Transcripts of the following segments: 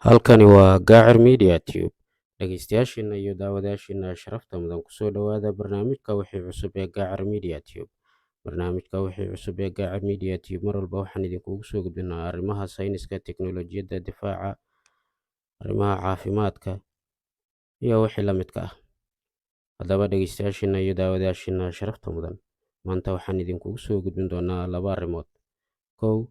Halkani waa Gaacer Media Tube. Dhegeystayaashiina iyo daawadayaashiina sharafta mudan kusoo dhawaada barnaamijka wixii cusub ee Gaacer Media Tube. Barnaamijka wixii cusub ee Gaacer Media Tube mar walba waxaan idinkugu soo gudbinaa arrimaha sayniska, teknolojiyadda, difaaca, arrimaha caafimaadka iyo wixii la midka ah. Haddaba dhegeystayaashiina iyo daawadayaashiina sharafta mudan, maanta waxaan idinkugu soo gudbin doonaa laba arrimood. Kow,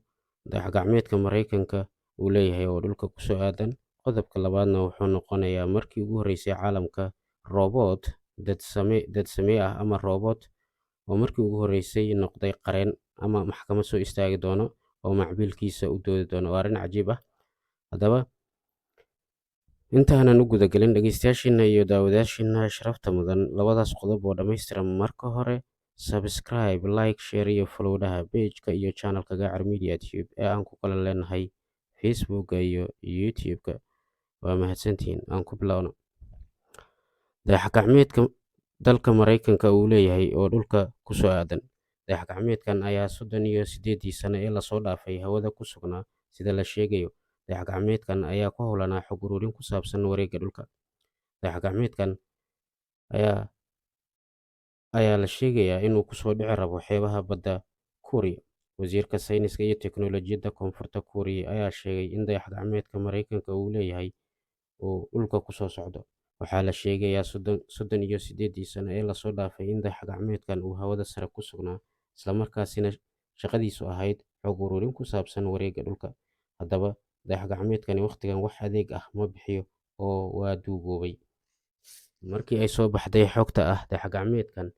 dayax-gacmeedka Mareykanka uu leeyahay oo dhulka ku soo aadan. Qodobka labaadna wuxuu noqonayaa markii ugu horreysay caalamka robot dad samee ah ama robot oo markii ugu horreysay noqday qareen ama maxkamad soo istaagi doono oo macbiilkiisa u doodi doono. Waa arrin cajiib ah. Haddaba intaanan u gudagelin dhegeystayaashiina iyo daawadayaashiina sharafta mudan labadaas qodob oo dhammaystiran, marka hore subscribe, like, share iyo follow-dhaha page-ka iyo channelka Gaacer Media Tube ee aan ku kala leenahay Facebook iyo YouTube-ka. Waa mahadsantihiin. Aan ku bilowno. Dayax-gacmeedka dalka Mareykanka uu leeyahay oo dhulka ku soo aadan. Dayax-gacmeedkan ayaa 38 sano ee lasoo dhaafay hawada ku sugnaa sida la sheegayo. Dayax-gacmeedkan ayaa ku howlanaa xog ururin ku saabsan wareegga dhulka. Dayax-gacmeedkan ayaa la sheegayaa inuu kusoo dhici rabo xeebaha badda Kuuriya. Wasiirka sayniska iyo teknolojiyadda Koonfurta Kuuriya ayaa sheegay in dayax-gacmeedka Mareykanka uu leeyahay uu dhulka ku soo socdo. Waxaa la sheegayaa 38 sano ee lasoo dhaafay in dayax-gacmeedkan uu hawada sare ku sugnaa, isla markaasina shaqadiisu ahayd xog ururin ku saabsan wareegga dhulka. Haddaba dayax-gacmeedkani waqtigan wax adeeg ah ma bixiyo oo waa duugoobay. Markii ay soo baxday xogta ah dayax-gacmeedkan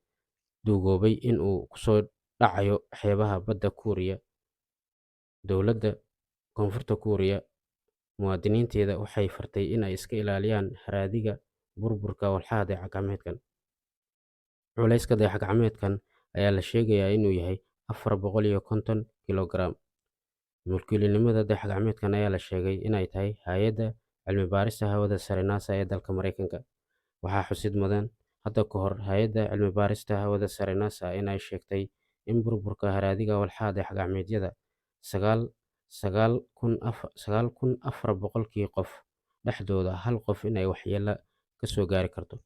duugoobay in uu kusoo dhacayo xeebaha badda Kuuriya, dowladda Koonfurta Kuuriya muwaadiniinteeda waxay fartay in ay iska ilaaliyaan haraadiga burburka walxaha dayax-gacmeedkan. Culayska dayax-gacmeedkan ayaa la sheegayaa inuu yahay 450 kilogaram. Mulkiilanimada dayax-gacmeedkan ayaa la sheegay inay tahay hay'adda cilmi-baarista hawada sare NASA ee dalka Mareykanka. Waxaa xusid mudan hadda ka hor hay'adda cilmi-baarista hawada sare NASA in ay sheegtay in burburka haraadiga walxaha dayax-gacmeedyada 9,400 qof dhexdooda hal qof in ay waxyeello ka soo gaari karto.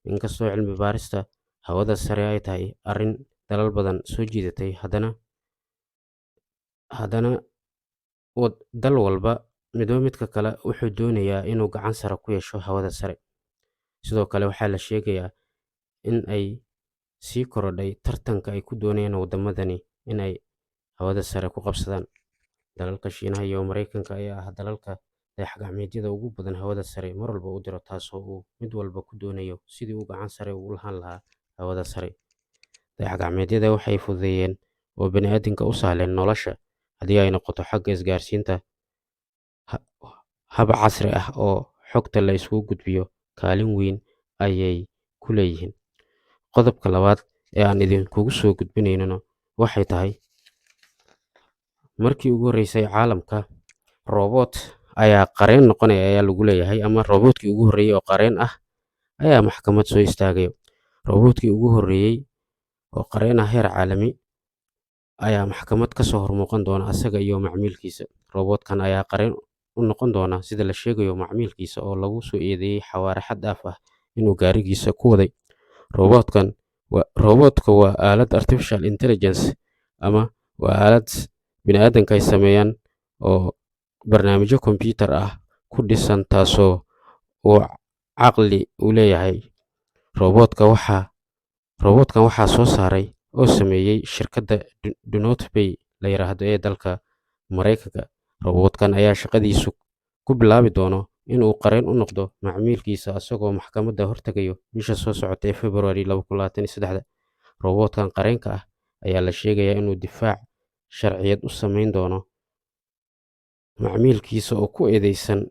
Inkastoo cilmi-baarista hawada sare ay tahay arrin dalal badan soo jiidatay, haddana dal walba midba midka kale wuxuu doonayaa inuu gacan sare ku yeesho hawada sare. Sidoo kale waxaa la sheegayaa in ay sii korodhay tartanka ay ku doonayaan waddamadani in ay hawada sare ku qabsadaan. Dalalka Shiinaha iyo Mareykanka ayaa ah dalalka dayax-gacmeedyada ugu badan hawada sare mar walba u diro, taasoo uu mid walba ku doonayo sidii uu gacan sare ugu lahaan lahaa hawada sare. Dayax-gacmeedyada waxay fududeeyeen oo bani'aadamka u sahleen nolosha, haddii ay noqoto xagga isgaarsiinta, hab casri ah oo xogta la isugu gudbiyo, kaalin weyn ayay ku leeyihiin. Qodobka labaad ee aan idinkugu soo gudbinayno waxay tahay markii ugu horreysay caalamka robot ayaa qareen noqonaya ayaa lagu leeyahay, ama robotkii ugu horreeyay oo qareen ah ayaa maxkamad soo istaagayo. Robotkii ugu horreeyay oo qareen ah heer caalami ayaa maxkamad ka soo hormuuqan doona asaga iyo macmiilkiisa. Robotkan ayaa qareen u noqon doona sida la sheegayo macmiilkiisa oo lagu soo eedeeyay xawaare xad dhaaf ah inuu gaarigiisa ku waday. Robotka waa aalad artificial intelligence ama waa aalad bini'aadamka ay sameeyaan oo barnaamijyo kombiyuutar ah ku dhisan, taasoo uu caqli u leeyahay. Robotkan waxaa soo saaray oo sameeyay shirkadda Do Not Pay la yiraahdo ee dalka Mareykanka. Robotkan ayaa shaqadiisu ku bilaabi doono in uu qareen u noqdo macmiilkiisa asagoo maxkamadda hortagayo bisha soo socota ee February 2023. Robotkan qareenka ah ayaa la sheegayaa inuu difaac sharciyeed u sameyn doono macmiilkiisa oo ku eedeysan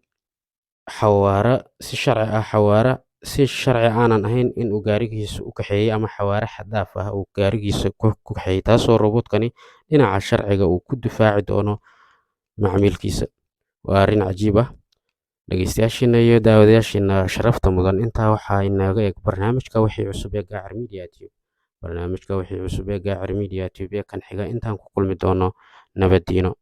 xawaare si sharci aanan ahayn in uu gaarigiisa u kaxeeyay ama xawaare xad dhaaf ah uu gaarigiisa ku kaxeeyay, taasoo robotkani dhinaca sharciga uu ku difaaci doono macmiilkiisa. Waa arrin cajiib ah. Dhegeystayaashiina iyo daawadayaashiina sharafta mudan, intaa waxaa inooga eg barnaamijka wixii cusub ee Gaacer Media Tube. Barnaamijka wixii cusub ee Gaacer Media Tube ee kan xiga intaan ku kulmi doono nabadiino.